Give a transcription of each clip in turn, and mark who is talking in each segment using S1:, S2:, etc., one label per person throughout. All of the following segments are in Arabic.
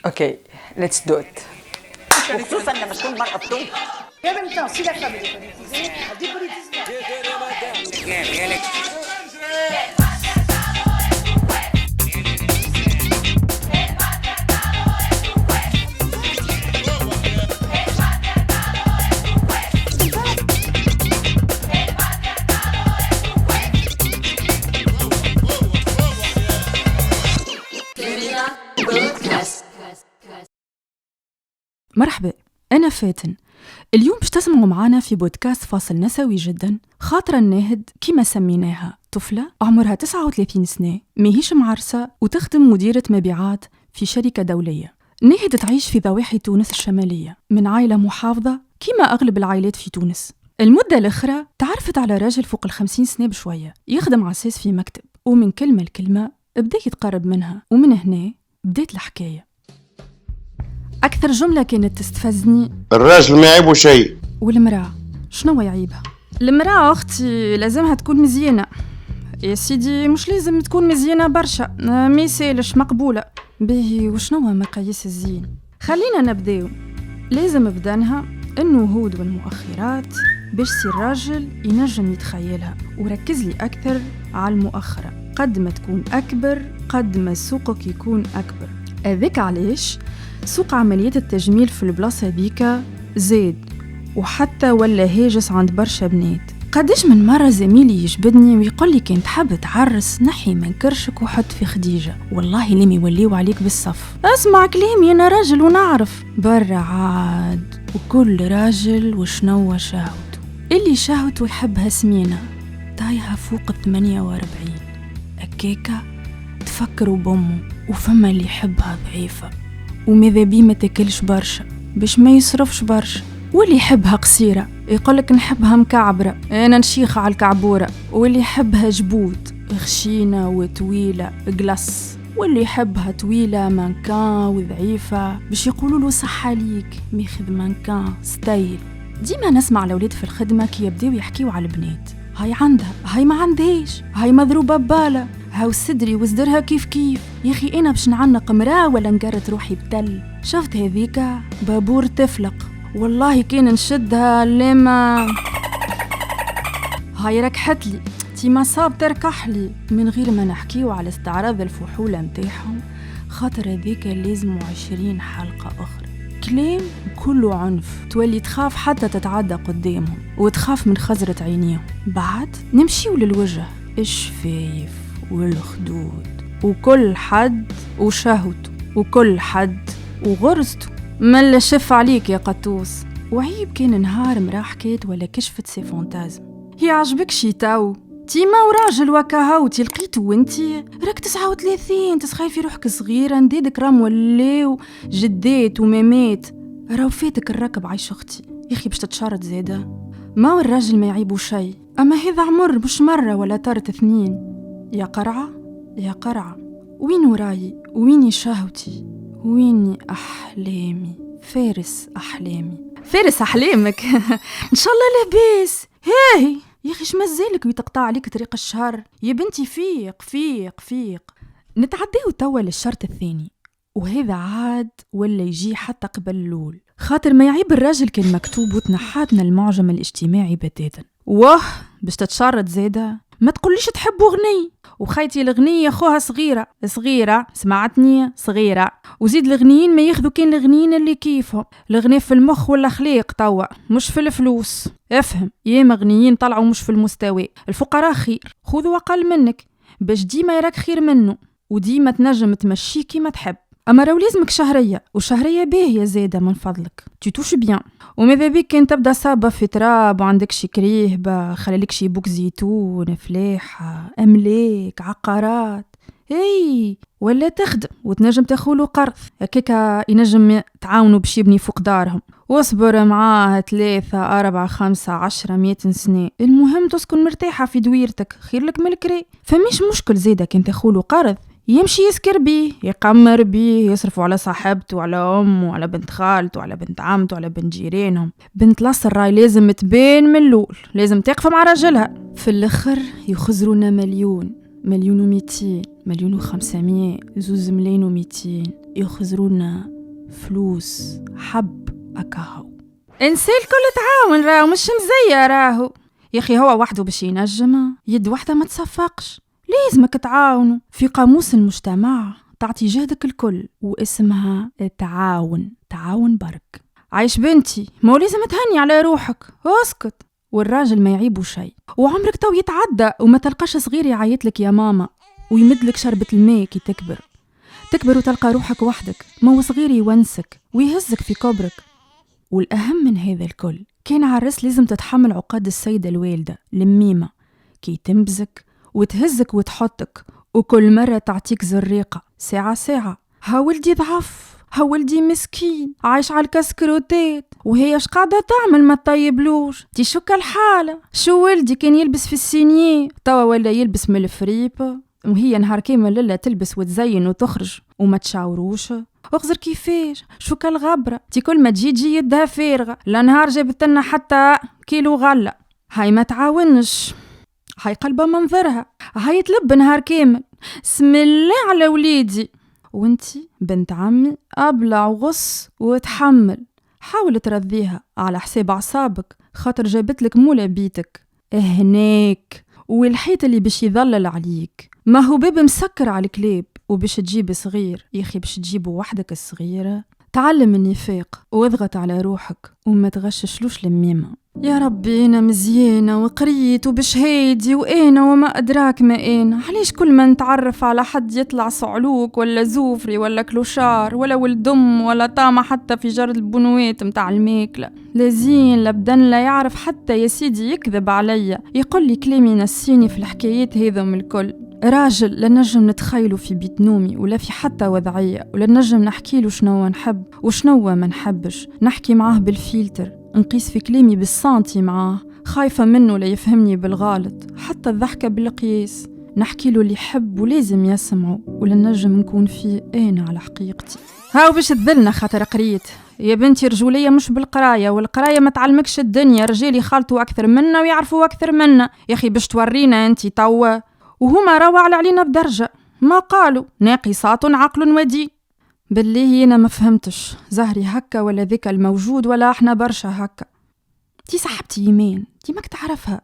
S1: اوكي ليتس دو ات.
S2: وخصوصا لما تكون مرأة بطول.
S3: En même temps, si la femme est dépolitisée, elle dépolitise pas.
S4: مرحبا، أنا فاتن. اليوم باش تسمعوا معانا في بودكاست فاصل نسوي جدا. خاطرة الناهد كما سميناها طفلة عمرها 39 سنة، ماهيش معرسة وتخدم مديرة مبيعات في شركة دولية. ناهد تعيش في ضواحي تونس الشمالية من عائلة محافظة كما أغلب العائلات في تونس. المدة الأخرى تعرفت على راجل فوق 50 سنة بشوية يخدم عساس في مكتب، ومن كلمة لكلمة بدأ يتقرب منها، ومن هنا بدأت الحكاية. أكثر جملة كانت تستفزني:
S5: الراجل ما يعيبه شيء.
S4: والمرأة شنو يعيبها؟ المرأة أختي لازمها تكون مزيانة. يا سيدي مش لازم تكون مزيانة برشا، ما يسالش، مقبولة. باهي وشنو مقاييس الزين؟ خلينا نبداو. لازم بدانها النهوض والمؤخرات باش سي الراجل ينجم يتخيلها. وركز لي أكثر على المؤخرة، قد ما تكون أكبر قد ما سوقك يكون أكبر. أذيك علاش سوق عمليات التجميل في البلاصة ذيكا زاد، وحتى ولا هاجس عند برشا بنات. قديش من مرة زميلي يجبدني ويقول لي كنت حاب تعرس نحي من كرشك وحط في خديجة، والله لم يوليو عليك بالصف. اسمع كلامي، أنا راجل ونعرف برا عاد، وكل راجل وشنو شهوته. اللي شهوته يحبها سمينة طايها فوق 48 أكيكا تفكروا بأمه، وفما اللي يحبها ضعيفة وماذا بيه ما تاكلش برشا باش ما يصرفش برشا، واللي يحبها قصيرة يقولك نحبها مكعبرة انا نشيخة على الكعبورة، واللي يحبها جبوت غشينة وطويلة قلص، واللي يحبها طويلة مانكان وضعيفة باش يقولوا له صحة ليك ميخذ مانكان ستايل. ديما نسمع الأولاد في الخدمة كي يبداو يحكيوا على البنات، هاي عندها، هاي ما عندهاش، هاي مضروبة ببالة، هاو صدري وصدرها كيف كيف. يا أخي أنا باش نعنق مراه ولا نقرت روحي بتل؟ شفت هذيكا بابور تفلق، والله كان نشدها لما هاي ركحت لي تي ما صاب تركح لي، من غير ما نحكيو على استعراض الفحولة متاعهم. خاطر هذيكا لازم 20 حلقة أخرى كلام كله عنف، تولي تخاف حتى تتعدى قدامهم وتخاف من خزرة عينيهم. بعد نمشيو للوجه، الشفايف والخدود، وكل حد وشهوته وكل حد وغرزته. ملا شف عليك يا قطوس. وعيب كان نهار مرا حكيت ولا كشفت سي فانتازم. هي عجبك شي تاو تيما وراجل وكاهوتي لقيتو وانتي راك 39 تسخاي في روحك صغيرة، نديدك رام ولاو جدات ومامات، راو فاتك الركب عايش اختي. يا اخي باش تتشارد زاده، ما هو الراجل ما يعيبو شي، اما هذا عمر مش مرة ولا طارت 2. يا قرعة يا قرعة، وين وراي ويني شهوتي ويني أحلامي؟ فارس أحلامي، فارس أحلامك إن شاء الله لاباس. هاي يا أخي شمزالك ويتقطع عليك طريق الشهر يا بنتي؟ فيق فيق فيق. نتعديه توا للشرط الثاني، وهذا عاد ولا يجي حتى قبل الأول. خاطر ما يعيب الراجل كان مكتوب وتنحاتنا المعجم الاجتماعي بتاتا. واه باش تتشرد زادة، ما تقوليش تحبوا غني، وخيتي الغنية خوها صغيرة صغيرة، سمعتني صغيرة. وزيد الغنيين ما ياخذوا كان الغنيين اللي كيفهم، الغني في المخ والأخلاق توا مش في الفلوس. افهم، يا مغنيين طلعوا مش في المستوى. الفقراء خير، خذوا أقل منك باش ديما يراك خير منه، وديما تنجم تمشي كيما تحب. أما راو لازمك شهرية، وشهرية باهية زادة من فضلك تتوش بيان. وماذا بيك كان تبدا صابة في تراب وعندك شي كريهبة، خلالك شي بوك زيتون، فلاحة، أملاك، عقارات، هي ولا تخدم وتنجم تاخولو قرض هكاكا ينجم تعاونوا باش يبني فوق دارهم. واصبر معاه 3 4 5 10 100 سنة، المهم تسكن مرتاحة في دويرتك، خير لك من الكري. فمش مشكل زادة كان تاخولو قرض يمشي يسكر بيه، يقمر بيه، يصرفوا على صاحبته وعلى أمه وعلى بنت خالته وعلى بنت عمته وعلى بنت جيرانهم. بنت لاصر راي لازم تبين من الأول، لازم تقف مع راجلها. في الآخر يخزرونا 1,000,000 1,200,000 1,500,000 2,200,000 يخزرونا فلوس حب أكاهو. إنسان الكل تعاون راهو مش مزية راهو يا أخي، هو وحده باش ينجم يد وحده ما تصفقش، لازمك تعاونوا. في قاموس المجتمع تعطي جهدك الكل واسمها التعاون، تعاون برك. عايش بنتي، مو لازم تهني على روحك، اسكت. والراجل ما يعيبه شيء، وعمرك تو يتعدى وما تلقاش صغير يعيطلك يا ماما ويمدلك شربة الماء كي تكبر وتلقى روحك وحدك، ما هو صغير يونسك ويهزك في كبرك. والأهم من هذا الكل، كان عرس لازم تتحمل عقاد السيدة الوالدة الميمة كي تنبزك وتهزك وتحطك، وكل مرة تعطيك زريقة ساعة ساعة. ها ولدي ضعف، ها ولدي مسكين عايش على الكسكروتات، وهي اش قاعدة تعمل ما تطيبلوش، تي شوك الحالة. شو ولدي كان يلبس في السينيه توا ولا يلبس من الفريب، وهي نهار كامل للا تلبس وتزين وتخرج وما تشاوروش. اغزر كيفاش شو كالغبرة، تي كل ما تجي يدها فارغة، لا نهار جابت لنا حتى كيلو غلة. هاي ما تعاونش، هاي قلبة منظرها، هاي تلب نهار كامل. اسم الله على وليدي. وانتي بنت عمي أبلع وغص وتحمل، حاول ترضيها على حساب أعصابك، خاطر جابتلك مولا بيتك هناك، والحيط اللي باش يظلل عليك ما هو باب مسكر على الكلاب. وباش تجيب صغير يا أخي، باش تجيبه وحدك الصغيرة، تعلم النفاق واضغط على روحك وما تغششلوش الميمة. يا ربي أنا مزيانة وقريت وبشهادي وأنا وما أدراك ما أنا، علاش كل ما نتعرف على حد يطلع صعلوك ولا زوفري ولا كلوشار ولا ولد أم ولا طامة حتى في جرد البنوات متاع الماكلة، لا زين لا بدن لا يعرف حتى يا سيدي يكذب عليا، يقول لي كلام ينسيني في الحكايات هذم الكل. راجل لا نجم نتخيله في بيت نومي ولا في حتى وضعية، ولا نجم نحكي له شنو نحب وشنو ما نحبش، نحكي معاه بالفيلتر، نقيس في كلامي بالسانتي معاه، خايفة منه لا يفهمني بالغلط، حتى الضحكة بالقياس، نحكي له اللي يحب ولازم يسمعه، ولا نجم نكون فيه أنا على حقيقتي. هاو باش تذلنا خاطر قريت يا بنتي، رجولية مش بالقراية، والقراية ما تعلمكش الدنيا، رجالي خالطوا أكثر منا ويعرفوا أكثر منا. يا أخي باش تورينا أنتي توا، وهما راوا علينا بدرجة، ما قالوا ناقصات عقل ودين. بالله أنا ما فهمتش، زهري هكا ولا ذيك الموجود ولا احنا برشا هكا. تي صاحبتي يمين، تي ماك تعرفها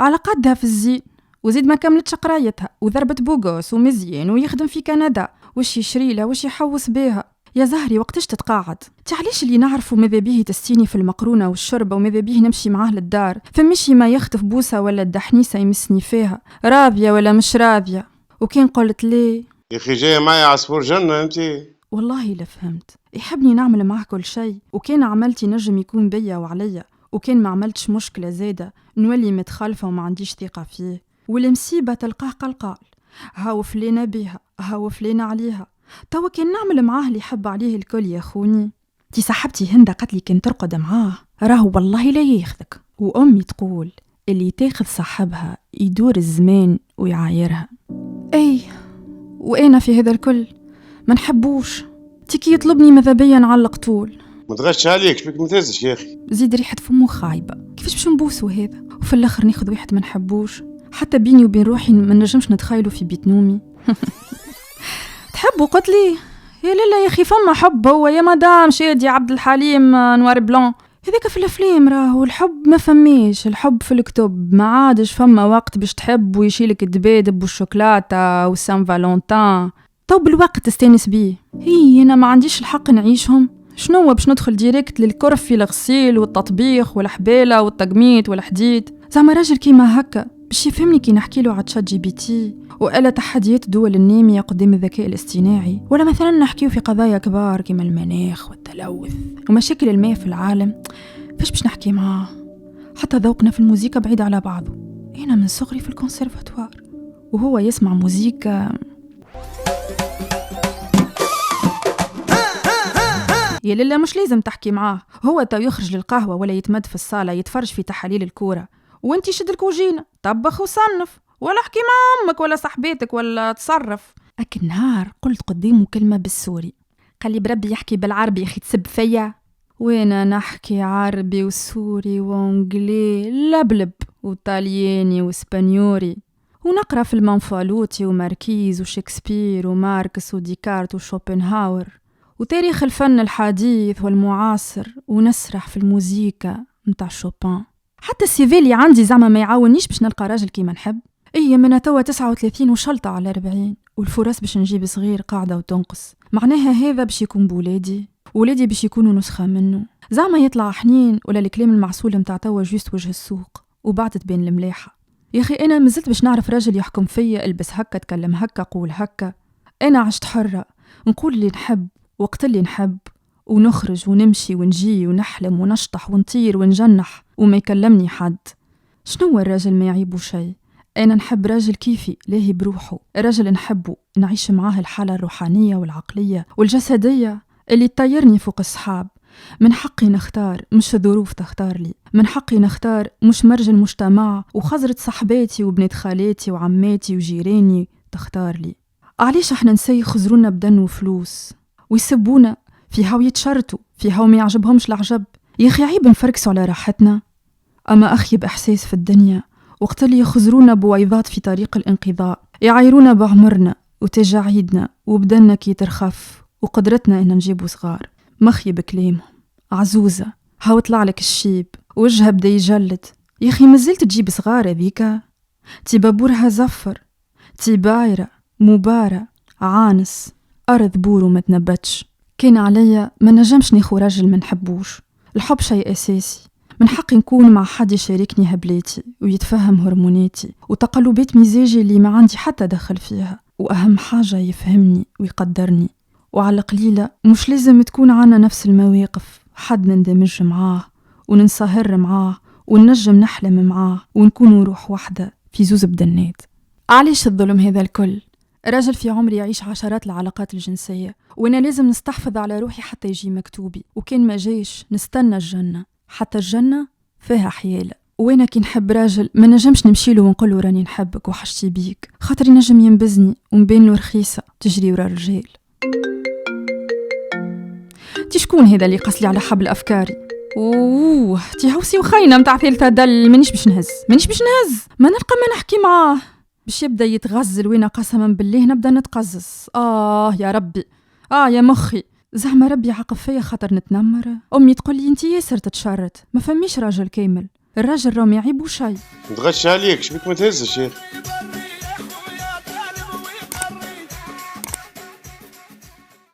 S4: على قدها في الزين، وزيد ما كملتش قرايتها وضربت بوغوس ومزيان ويخدم في كندا، وش يشري لها وش يحوس بيها. يا زهري وقتش تتقاعد؟ تعليش اللي نعرفه ماذا بيه تستيني في المقرونة والشربة، وماذا بيه نمشي معاه للدار، فمشي ما يخطف بوسة ولا الدحنيسة يمسني فيها، راضية ولا مش راضية. وكين قلت ليه
S5: يا اخي جايه معايا عصفور جنه انت،
S4: والله لا فهمت. يحبني نعمل معاه كل شيء، وكان عملتي نجم يكون بيا وعليا، وكان ما عملتش مشكلة زادة نولي متخالفة وما عنديش ثقة فيه. والمصيبة تلقاه قلقال، هاو فلينا بيها هاو فلينا عليها. توا كان نعمل معاه اللي يحب عليه الكل يا خوني. تي صاحبتي هندا قالت لي كان ترقد معاه راهو والله لا ياخذك، وأمي تقول اللي تاخذ صاحبها يدور الزمان ويعايرها. أي وأنا في هذا الكل ما نحبوش، تيكي يطلبني ماذا بيا نعلق طول.
S5: ما تغش عليك شبيك متهزش يا اخي،
S4: زيد ريحة فمو خايبة، كيفاش باش نبوسو هذا وفي الاخر ناخذ واحد ما نحبوش؟ حتى بيني وبين روحي ما نجمش نتخيلوا في بيت نومي. تحبوا؟ قلت لي يا لا يا اخي فما حب، هو يا مدام شادي عبد الحليم نوار بلون، هذاك في الافلام راهو الحب ما فماش، الحب في الكتب، ما عادش فما وقت باش تحب ويشيلك الدبادب والشوكولاتة وسان فالونتان. طب بالوقت تستانس بيه، هي انا ما عنديش الحق نعيشهم؟ شنو باش ندخل ديريكت للكرف في الغسيل والتطبيخ والحبالة والتقميط والحديد؟ زعما راجل كيما هكا باش يفهمني كي نحكي له على ChatGPT وآلة تحديات الدول النامية قدام الذكاء الاصطناعي، ولا مثلا نحكيه في قضايا كبار كيما المناخ والتلوث ومشاكل الماء في العالم؟ فاش باش نحكي معاه؟ حتى ذوقنا في الموسيقى بعيد على بعضه، أنا من صغري في الكونسيرفاتوار وهو يسمع موسيقى. يا لله مش لازم تحكي معاه، هو تا يخرج للقهوة ولا يتمد في الصالة يتفرج في تحاليل الكورة، وانتي شد الكوجينة طبخ وصنف، ولا احكي مع أمك ولا صاحبتك ولا تصرف. أكل نهار قلت قدامه كلمة بالسوري، قال لي بربي يحكي بالعربي يا أخي تسب فيا، وانا نحكي عربي وسوري وانجلي لبلب وطالياني واسبانيوري، ونقرأ في المنفالوتي وماركيز وشكسبير وماركس وديكارت وشوبنهاور، وتاريخ الفن الحديث والمعاصر، ونسرح في الموسيقى متاع شوبان. حتى السيفي اللي عندي زعما ما يعاونيش باش نلقى راجل كيما نحب. من توا 39 وشلطة على 40، والفرص باش نجيب صغير قاعدة وتنقص. معناها هذا باش يكون بولادي، ولادي باش يكونوا نسخة منه. زعما يطلع حنين ولا الكلام المعسول متاع توا جوست وجه السوق وبعد تبين الملاحة. يا أخي أنا مازلت باش نعرف راجل يحكم فيا، البس هكا، تكلم هكا، قول هكا. أنا عشت حرة، نقول اللي نحب وقت اللي نحب، ونخرج ونمشي ونجي ونحلم ونشطح ونطير ونجنح وما يكلمني حد. شنو الراجل ما يعيبه شيء؟ أنا نحب راجل كيفي لاهي بروحه، راجل نحبه نعيش معاه الحالة الروحانية والعقلية والجسدية اللي تطيرني فوق الصحاب. من حقي نختار، مش الظروف تختار لي. من حقي نختار، مش مرج المجتمع وخزرة صحباتي وبنات خالاتي وعماتي وجيراني تختار لي. علاش احنا نسي خزرونا بدن وفلوس ويسبونا فيها ويتشرتوا فيها وما يعجبهمش العجب؟ يا أخي عيب نفركسوا على راحتنا. أما أخيب إحساس في الدنيا وقت اللي يخزرونا بويضات في طريق الانقضاء، يعايرونا بعمرنا وتجاعيدنا وبدنا كي ترخف وقدرتنا إن نجيبوا صغار. مخيب كلامهم. عزوزة هاو طلع لك الشيب وجهها بدا يجلد. يا أخي مازلت تجيب صغار هذيكا؟ تي بابورها زفر، تي بايرة مبارة عانس أرض بورو ما تنبتش. كان عليا ما نجمش ناخو راجل ما نحبوش. الحب شيء أساسي. من حقي نكون مع حد يشاركني هبلاتي ويتفهم هرموناتي وتقلبات مزاجي اللي ما عندي حتى دخل فيها، وأهم حاجة يفهمني ويقدرني. وعلى القليلة مش لازم تكون عنا نفس المواقف، حد نندمج معاه وننصهر معاه وننجم نحلم معاه ونكون روح واحدة في زوز بدنات. علاش الظلم هذا الكل؟ راجل في عمري يعيش عشرات العلاقات الجنسية، وأنا لازم نستحفظ على روحي حتى يجي مكتوبي، وكان ما جيش نستنى الجنة. حتى الجنة فيها حيالة. وأنا كي نحب راجل ما نجمش نمشيله ونقوله راني نحبك وحشتي بيك، خاطر نجم ينبزني ونبين له رخيصة تجري ورا الرجال. تي شكون هذا اللي قصلي على حبل أفكاري؟ تي هوسي وخينة متاع ثالثة دل. مانيش باش نهز ما نلقى ما نحكي معاه باش يبدا يتغزل، وين قسما بالله نبدا نتقزز. يا ربي، يا مخي، زعما ربي عاقب فيا خاطر نتنمر. امي تقول لي انت ياسر تتشرت، ما فميش راجل كامل، الراجل راه ما يعيبو شيء.
S5: نتغشى عليك، شبيك ما تهزش يا اخي؟